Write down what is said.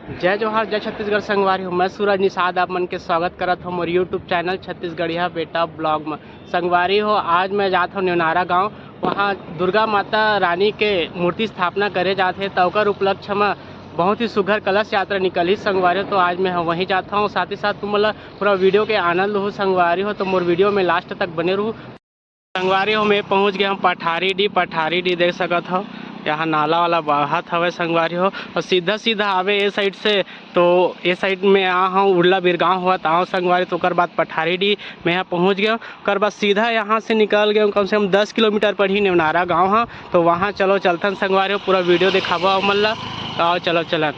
जय जोहार, जय छत्तीसगढ़ संगवारी हो। मैं सूरज निषाद आप मन के स्वागत करत हूँ मोर यूट्यूब चैनल छत्तीसगढ़िया बेटा ब्लॉग में। संगवारी हो, आज मैं जात हूँ न्योनारा गांव। वहाँ दुर्गा माता रानी के मूर्ति स्थापना करे जाते, तो ओकर उपलक्ष्य में बहुत ही सुघर कलश यात्रा निकली संगवारी हो। तो आज मैं वहीं जाता हूँ, साथ ही साथ तुम मतलब पूरा वीडियो के आनंद हो संगवारी हो। तो मोर वीडियो में लास्ट तक बने रहूँ संगवारी हो। मैं पहुँच गया हूँ पठारी डी देख सकत हो। यहाँ नाला वाला बहत हवे संगवारी हो, और सीधा सीधा आवे ए साइड से, तो ए साइड में आ हूँ उड़ला बिरगांव हुआ ताऊ संगवारी। तो बाद पठारी डी मैं यहाँ पहुँच गया। ओकर बाद सीधा यहाँ से निकल गया, कम से कम 10 किलोमीटर पर ही न्योनारा गाँव है। तो वहाँ चलो चलतन संगवारी हो, पूरा वीडियो दिखाबो मन ला। आओ चलो चलत।